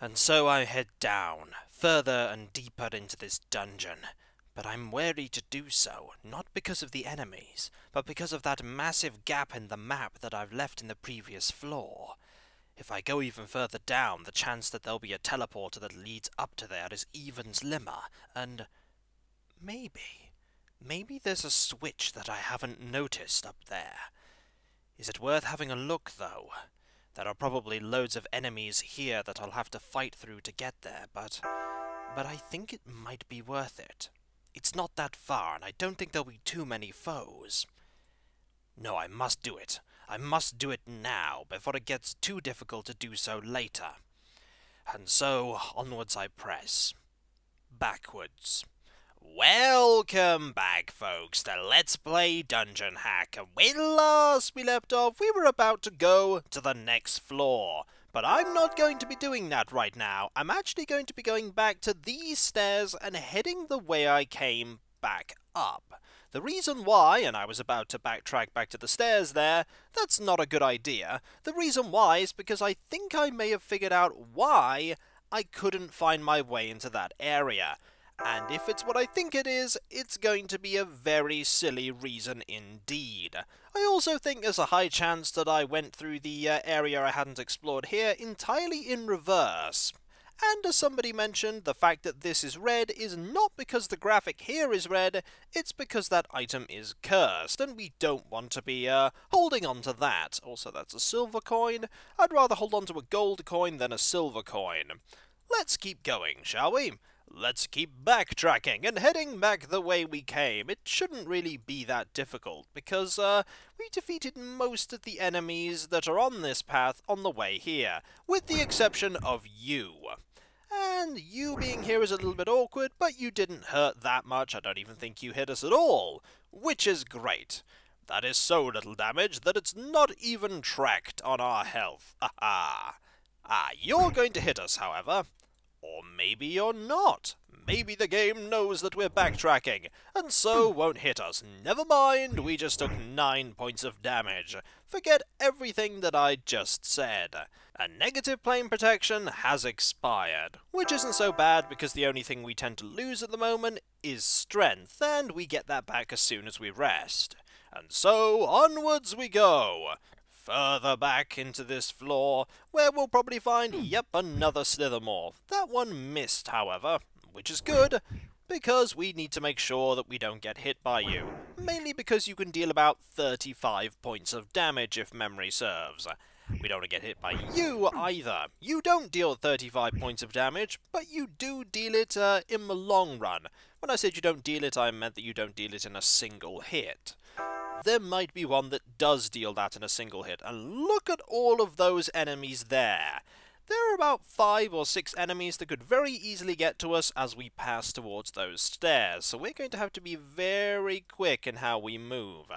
And so I head down, further and deeper into this dungeon. But I'm wary to do so, not because of the enemies, but because of that massive gap in the map that I've left in the previous floor. If I go even further down, the chance that there'll be a teleporter that leads up to there is even slimmer, and maybe there's a switch that I haven't noticed up there. Is it worth having a look, though? There are probably loads of enemies here that I'll have to fight through to get there, but I think it might be worth it. It's not that far, and I don't think there'll be too many foes. No, I must do it. I must do it now, before it gets too difficult to do so later. And so, onwards I press. Backwards. Welcome back, folks, to Let's Play Dungeon Hack. When last we left off, we were about to go to the next floor. But I'm not going to be doing that right now. I'm actually going to be going back to these stairs and heading the way I came back up. The reason why, and I was about to backtrack back to the stairs there, that's not a good idea. The reason why is because I think I may have figured out why I couldn't find my way into that area. And if it's what I think it is, it's going to be a very silly reason indeed. I also think there's a high chance that I went through the area I hadn't explored here entirely in reverse. And as somebody mentioned, the fact that this is red is not because the graphic here is red, it's because that item is cursed, and we don't want to be holding on to that. Also, that's a silver coin. I'd rather hold on to a gold coin than a silver coin. Let's keep going, shall we? Let's keep backtracking and heading back the way we came. It shouldn't really be that difficult, because we defeated most of the enemies that are on this path on the way here, with the exception of you. And you being here is a little bit awkward, but you didn't hurt that much. I don't even think you hit us at all, which is great. That is so little damage that it's not even tracked on our health. You're going to hit us, however. Or maybe you're not. Maybe the game knows that we're backtracking, and so won't hit us. Never mind, we just took 9 points of damage. Forget everything that I just said. And negative plane protection has expired, which isn't so bad because the only thing we tend to lose at the moment is strength, and we get that back as soon as we rest. And so, onwards we go. Further back into this floor, where we'll probably find, yep, another Slithermorph. That one missed, however, which is good, because we need to make sure that we don't get hit by you. Mainly because you can deal about 35 points of damage if memory serves. We don't want to get hit by you either. You don't deal 35 points of damage, but you do deal it in the long run. When I said you don't deal it, I meant that you don't deal it in a single hit. There might be one that does deal that in a single hit, and look at all of those enemies there. There are about 5 or 6 enemies that could very easily get to us as we pass towards those stairs, so we're going to have to be very quick in how we move.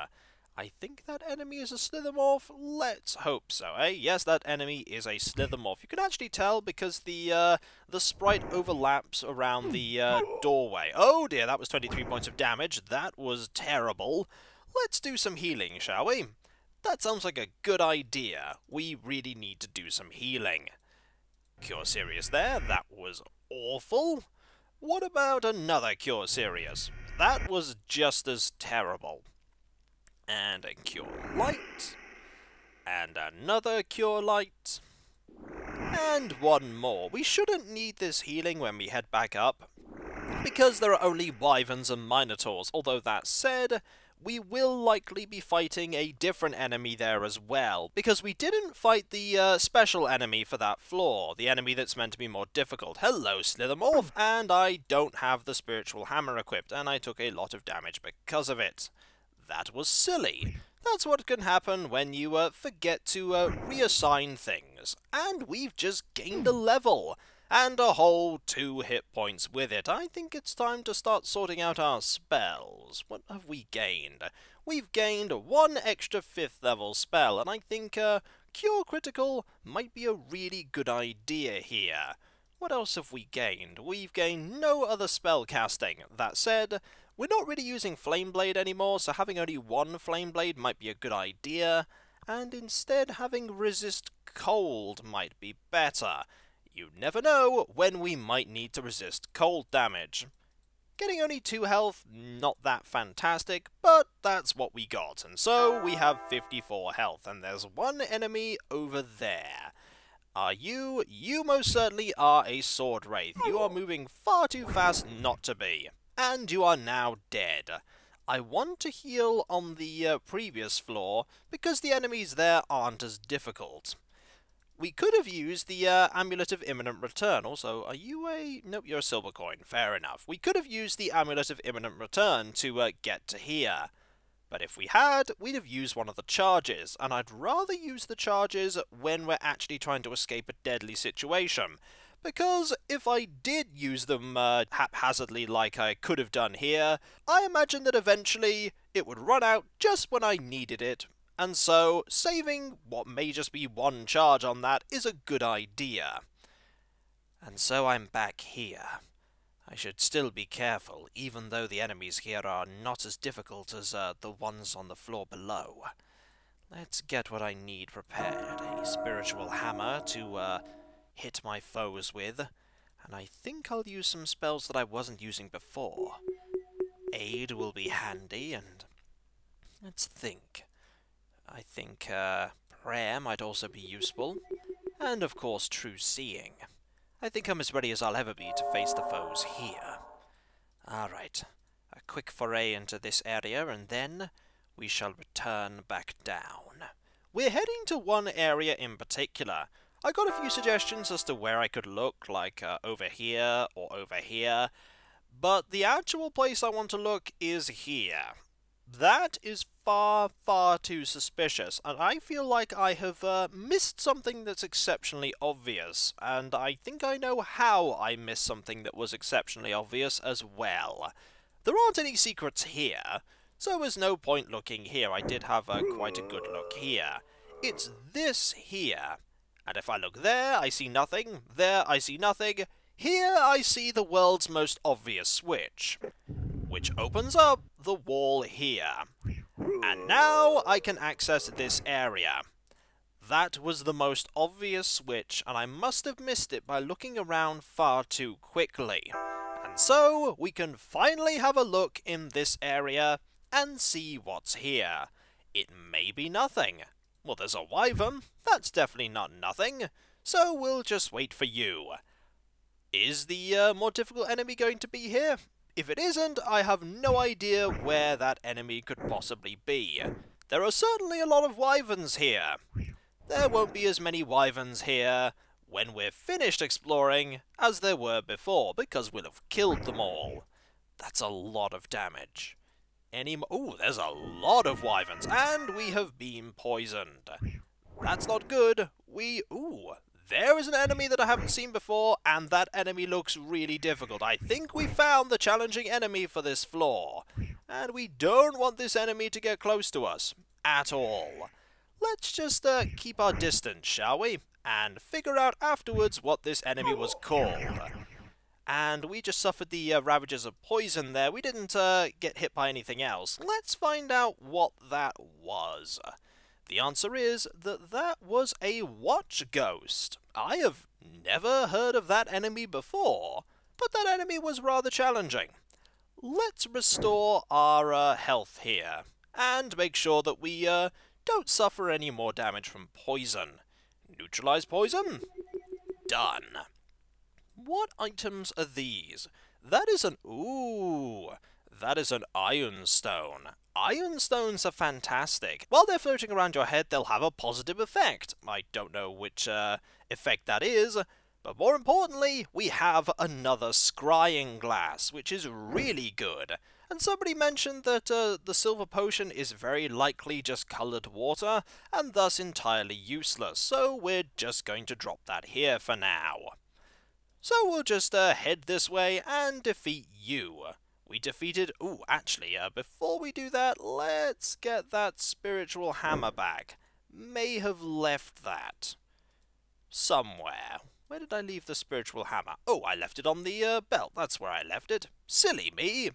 I think that enemy is a Slithermorph. Let's hope so, eh? Yes, that enemy is a Slithermorph. You can actually tell because the sprite overlaps around the doorway. Oh dear, that was 23 points of damage. That was terrible. Let's do some healing, shall we? That sounds like a good idea. We really need to do some healing. Cure Serious there. That was awful. What about another Cure Serious? That was just as terrible. And a Cure Light. And another Cure Light. And one more. We shouldn't need this healing when we head back up, because there are only Wyverns and Minotaurs. Although that said, we will likely be fighting a different enemy there as well, because we didn't fight the special enemy for that floor, the enemy that's meant to be more difficult. Hello, Slithermorph, and I don't have the Spiritual Hammer equipped, and I took a lot of damage because of it. That was silly. That's what can happen when you forget to reassign things. And we've just gained a level, and a whole 2 hit points with it. I think it's time to start sorting out our spells. What have we gained? We've gained 1 extra 5th level spell, and I think Cure Critical might be a really good idea here. What else have we gained? We've gained no other spell casting. That said, we're not really using Flameblade anymore, so having only 1 Flameblade might be a good idea, and instead having Resist Cold might be better. You never know when we might need to resist cold damage. Getting only 2 health, not that fantastic, but that's what we got, and so we have 54 health, and there's one enemy over there. Are you? You most certainly are a sword wraith. You are moving far too fast not to be, and you are now dead. I want to heal on the previous floor, because the enemies there aren't as difficult. We could have used the Amulet of Imminent Return. Also, are you a... Nope, you're a silver coin. Fair enough. We could have used the Amulet of Imminent Return to get to here. But if we had, we'd have used one of the charges, and I'd rather use the charges when we're actually trying to escape a deadly situation. Because if I did use them haphazardly like I could have done here, I imagine that eventually it would run out just when I needed it. And so, saving what may just be one charge on that is a good idea. And so I'm back here. I should still be careful, even though the enemies here are not as difficult as the ones on the floor below. Let's get what I need prepared. A spiritual hammer to hit my foes with. And I think I'll use some spells that I wasn't using before. Aid will be handy, and let's think. I think prayer might also be useful, and of course true seeing. I think I'm as ready as I'll ever be to face the foes here. Alright, a quick foray into this area, and then we shall return back down. We're heading to one area in particular. I got a few suggestions as to where I could look, like over here or over here, but the actual place I want to look is here. That is far, far too suspicious, and I feel like I have missed something that's exceptionally obvious, and I think I know how I missed something that was exceptionally obvious as well. There aren't any secrets here, so there's no point looking here. I did have quite a good look here. It's this here, and if I look there, I see nothing, there I see nothing, here I see the world's most obvious switch, which opens up the wall here. And now I can access this area. That was the most obvious switch, and I must have missed it by looking around far too quickly. And so, we can finally have a look in this area and see what's here. It may be nothing. Well, there's a wyvern. That's definitely not nothing. So we'll just wait for you. Is the more difficult enemy going to be here? If it isn't, I have no idea where that enemy could possibly be. There are certainly a lot of wyverns here. There won't be as many wyverns here when we're finished exploring as there were before, because we'll have killed them all. That's a lot of damage. Ooh, there's a lot of wyverns, and we have been poisoned. That's not good. Ooh, there is an enemy that I haven't seen before, and that enemy looks really difficult. I think we found the challenging enemy for this floor, and we don't want this enemy to get close to us at all. Let's just keep our distance, shall we? And figure out afterwards what this enemy was called. And we just suffered the ravages of poison there. We didn't get hit by anything else. Let's find out what that was. The answer is that that was a watch ghost. I have never heard of that enemy before, but that enemy was rather challenging. Let's restore our health here, and make sure that we don't suffer any more damage from poison. Neutralize poison. Done. What items are these? That is an... Ooh, that is an iron stone. Iron stones are fantastic. While they're floating around your head, they'll have a positive effect. I don't know which effect that is, but more importantly, we have another scrying glass, which is really good. And somebody mentioned that the silver potion is very likely just coloured water, and thus entirely useless, so we're just going to drop that here for now. So we'll just head this way and defeat you. We defeated... Ooh, actually, before we do that, let's get that spiritual hammer back. May have left that somewhere. Where did I leave the spiritual hammer? Oh, I left it on the belt. That's where I left it. Silly me.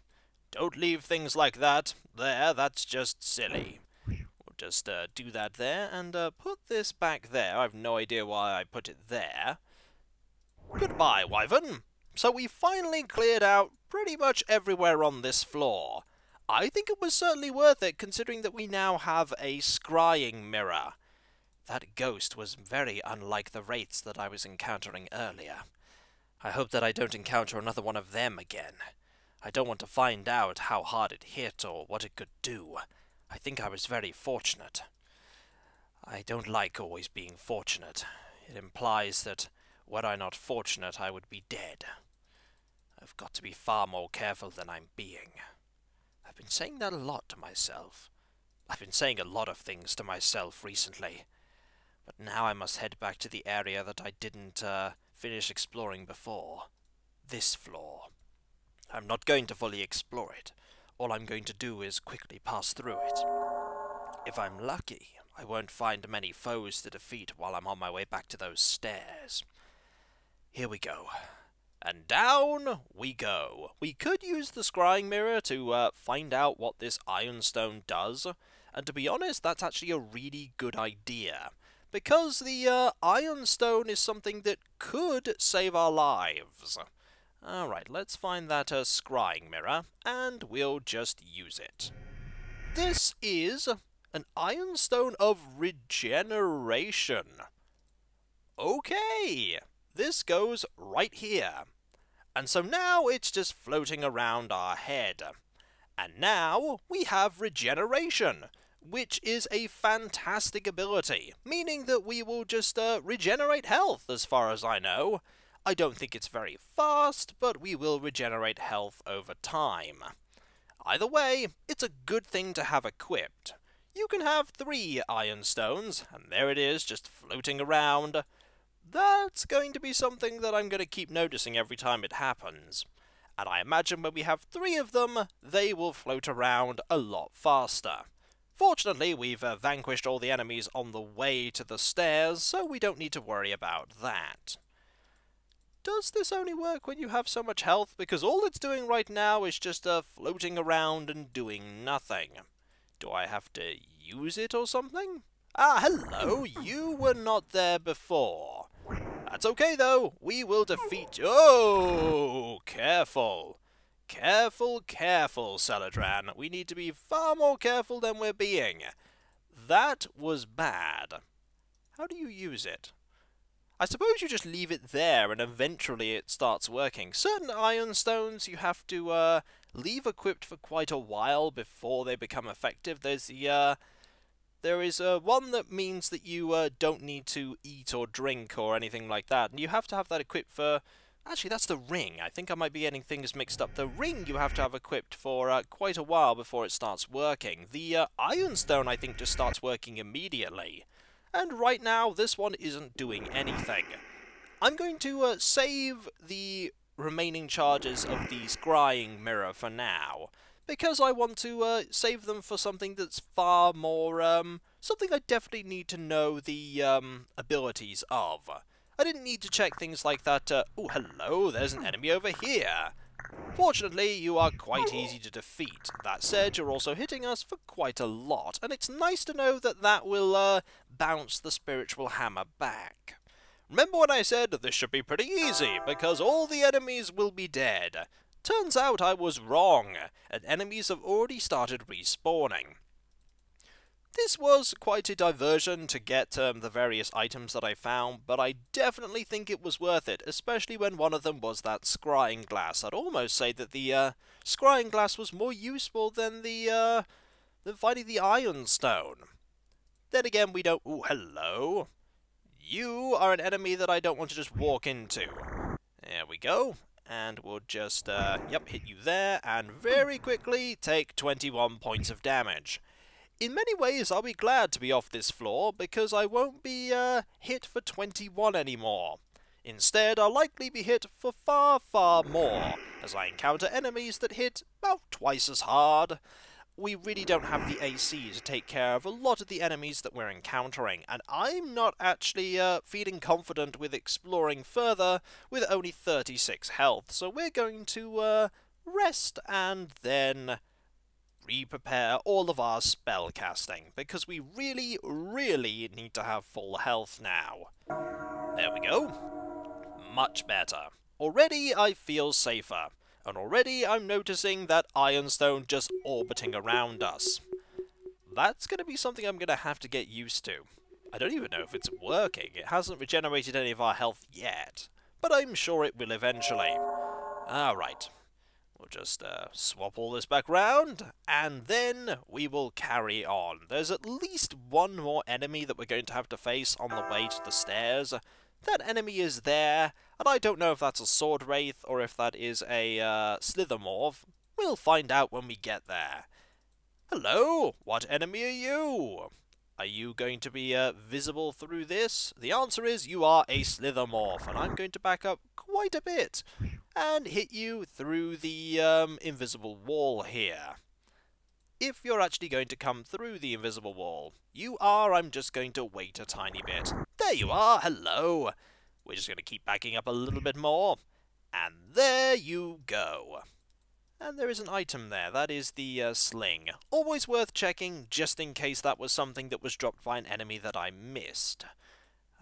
Don't leave things like that. There, that's just silly. We'll just do that there and put this back there. I have no idea why I put it there. Goodbye, Wyvern. So we finally cleared out pretty much everywhere on this floor. I think it was certainly worth it, considering that we now have a scrying mirror. That ghost was very unlike the wraiths that I was encountering earlier. I hope that I don't encounter another one of them again. I don't want to find out how hard it hit or what it could do. I think I was very fortunate. I don't like always being fortunate. It implies that were I not fortunate, I would be dead. I've got to be far more careful than I'm being. I've been saying that a lot to myself. I've been saying a lot of things to myself recently. But now I must head back to the area that I didn't finish exploring before. This floor. I'm not going to fully explore it. All I'm going to do is quickly pass through it. If I'm lucky, I won't find many foes to defeat while I'm on my way back to those stairs. Here we go. And down we go. We could use the scrying mirror to find out what this ironstone does. And to be honest, that's actually a really good idea. Because the ironstone is something that could save our lives. Alright, let's find that scrying mirror, and we'll just use it. This is an ironstone of regeneration. Okay, this goes right here. And so now it's just floating around our head. And now we have regeneration, which is a fantastic ability, meaning that we will just regenerate health as far as I know. I don't think it's very fast, but we will regenerate health over time. Either way, it's a good thing to have equipped. You can have 3 ironstones, and there it is, just floating around. That's going to be something that I'm going to keep noticing every time it happens. And I imagine when we have 3 of them, they will float around a lot faster. Fortunately, we've vanquished all the enemies on the way to the stairs, so we don't need to worry about that. Does this only work when you have so much health? Because all it's doing right now is just floating around and doing nothing. Do I have to use it or something? Ah, hello! You were not there before. That's okay, though. We will defeat you. Oh, careful. Careful, careful, Celadran. We need to be far more careful than we're being. That was bad. How do you use it? I suppose you just leave it there and eventually it starts working. Certain ironstones you have to leave equipped for quite a while before they become effective. There is one that means that you don't need to eat or drink or anything like that, and you have to have that equipped for... Actually, that's the ring. I think I might be getting things mixed up. The ring you have to have equipped for quite a while before it starts working. The ironstone, I think, just starts working immediately. And right now, this one isn't doing anything. I'm going to save the remaining charges of the scrying mirror for now, because I want to save them for something that's far more, something I definitely need to know the abilities of. I didn't need to check things like that. Oh, hello, there's an enemy over here. Fortunately, you are quite easy to defeat. That said, you're also hitting us for quite a lot, and it's nice to know that that will bounce the spiritual hammer back. Remember when I said this should be pretty easy, because all the enemies will be dead? Turns out I was wrong, and enemies have already started respawning. This was quite a diversion to get the various items that I found, but I definitely think it was worth it, especially when one of them was that scrying glass. I'd almost say that the scrying glass was more useful than than finding the ironstone. Then again, we don't... Ooh, hello. You are an enemy that I don't want to just walk into. There we go. And we'll just, yep, hit you there, and very quickly take 21 points of damage. In many ways, I'll be glad to be off this floor, because I won't be hit for 21 anymore. Instead, I'll likely be hit for far, far more, as I encounter enemies that hit about twice as hard. We really don't have the AC to take care of a lot of the enemies that we're encountering, and I'm not actually feeling confident with exploring further with only 36 health, so we're going to rest and then re-prepare all of our spell casting, because we really, really need to have full health now. There we go. Much better. Already I feel safer, and already I'm noticing that ironstone just orbiting around us. That's going to be something I'm going to have to get used to. I don't even know if it's working. It hasn't regenerated any of our health yet, but I'm sure it will eventually. Alright. We'll just swap all this back round, and then we will carry on. There's at least one more enemy that we're going to have to face on the way to the stairs. That enemy is there, and I don't know if that's a sword wraith or if that is a slithermorph. We'll find out when we get there. Hello, what enemy are you? Are you going to be visible through this? The answer is you are a slithermorph, and I'm going to back up quite a bit and hit you through the invisible wall here. If you're actually going to come through the invisible wall, you are. I'm just going to wait a tiny bit. There you are, hello. We're just going to keep backing up a little bit more, and there you go. And there is an item there, that is the sling. Always worth checking, just in case that was something that was dropped by an enemy that I missed.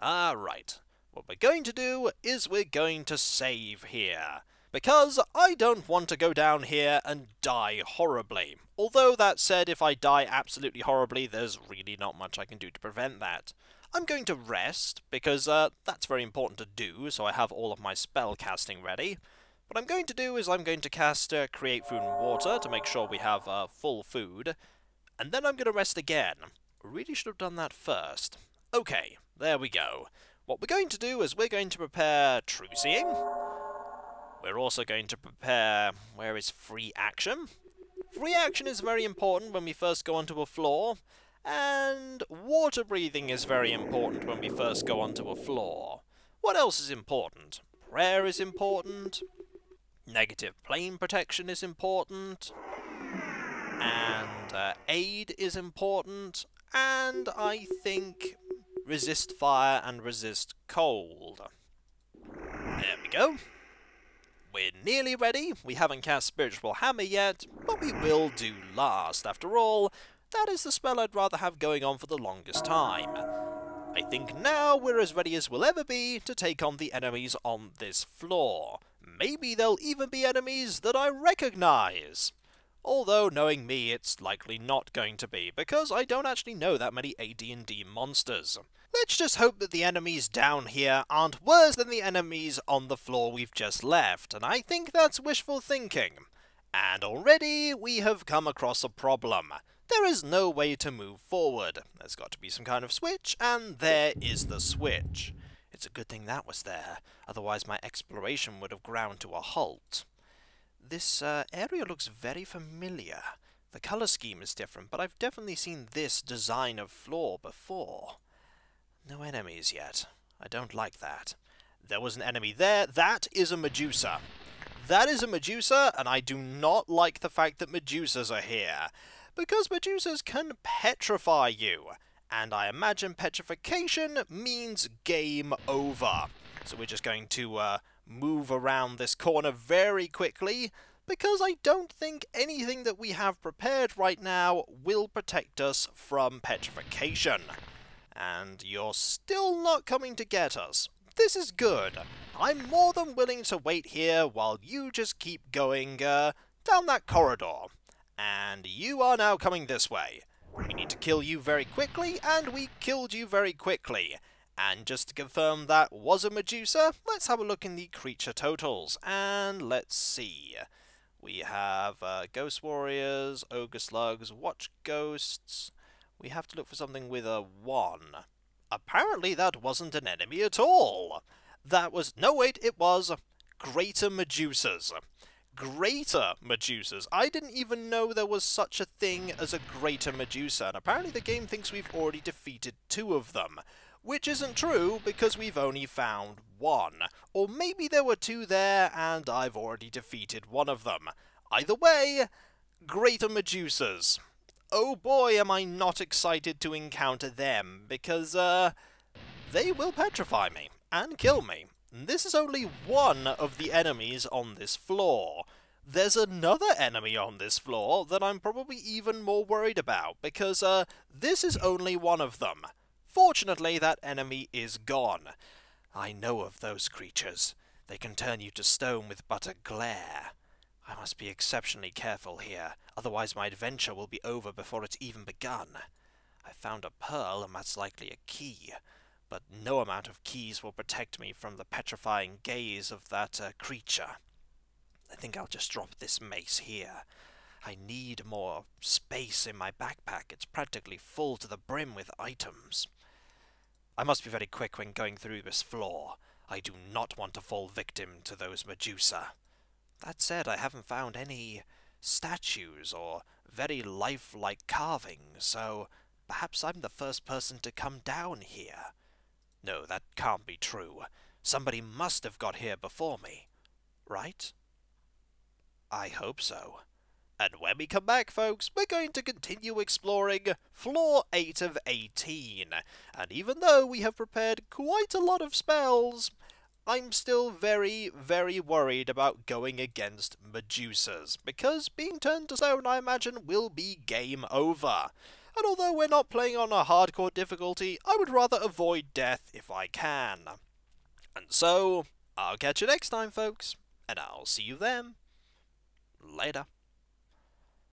Alright, what we're going to do is we're going to save here. Because I don't want to go down here and die horribly. Although that said, if I die absolutely horribly, there's really not much I can do to prevent that. I'm going to rest, because that's very important to do, so I have all of my spell casting ready. What I'm going to do is I'm going to cast Create Food and Water to make sure we have full food, and then I'm going to rest again. Really should have done that first. Okay, there we go. What we're going to do is we're going to prepare Trucying. We're also going to prepare... where is Free Action? Free Action is very important when we first go onto a floor, and Water Breathing is very important when we first go onto a floor. What else is important? Prayer is important. Negative Plane Protection is important, and Aid is important, and I think Resist Fire and Resist Cold. There we go. We're nearly ready. We haven't cast Spiritual Hammer yet, but we will do last. After all, that is the spell I'd rather have going on for the longest time. I think now we're as ready as we'll ever be to take on the enemies on this floor. Maybe there'll even be enemies that I recognise. Although, knowing me, it's likely not going to be, because I don't actually know that many AD&D monsters. Let's just hope that the enemies down here aren't worse than the enemies on the floor we've just left, and I think that's wishful thinking. And already we have come across a problem. There is no way to move forward. There's got to be some kind of switch, and there is the switch. It's a good thing that was there, otherwise my exploration would have ground to a halt. This area looks very familiar. The colour scheme is different, but I've definitely seen this design of floor before. No enemies yet. I don't like that. There was an enemy there. That is a Medusa. That is a Medusa, and I do not like the fact that Medusas are here, because Medusas can petrify you. And I imagine petrification means game over. So we're just going to move around this corner very quickly, because I don't think anything that we have prepared right now will protect us from petrification. And you're still not coming to get us. This is good. I'm more than willing to wait here while you just keep going down that corridor. And you are now coming this way. We need to kill you very quickly, and we killed you very quickly. And just to confirm that was a Medusa, let's have a look in the creature totals, and let's see. We have Ghost Warriors, Ogre Slugs, Watch Ghosts. We have to look for something with a 1. Apparently that wasn't an enemy at all. That was... no wait, it was Greater Medusas. Greater Medusas. I didn't even know there was such a thing as a Greater Medusa, and apparently the game thinks we've already defeated 2 of them. Which isn't true, because we've only found 1. Or maybe there were 2 there, and I've already defeated 1 of them. Either way, Greater Medusas. Oh boy, am I not excited to encounter them, because, they will petrify me, and kill me. This is only one of the enemies on this floor. There's another enemy on this floor that I'm probably even more worried about, because, this is only one of them. Fortunately, that enemy is gone. I know of those creatures. They can turn you to stone with but a glare. I must be exceptionally careful here, otherwise my adventure will be over before it's even begun. I found a pearl, and that's likely a key, but no amount of keys will protect me from the petrifying gaze of that creature. I think I'll just drop this mace here. I need more space in my backpack. It's practically full to the brim with items. I must be very quick when going through this floor. I do not want to fall victim to those Medusa. That said, I haven't found any statues or very lifelike carvings, so perhaps I'm the first person to come down here. No, that can't be true. Somebody must have got here before me, right? I hope so. And when we come back, folks, we're going to continue exploring Floor 8 of 18. And even though we have prepared quite a lot of spells, I'm still very, very worried about going against Medusas, because being turned to stone, I imagine, will be game over. And although we're not playing on a hardcore difficulty, I would rather avoid death if I can. And so, I'll catch you next time, folks, and I'll see you then. Later.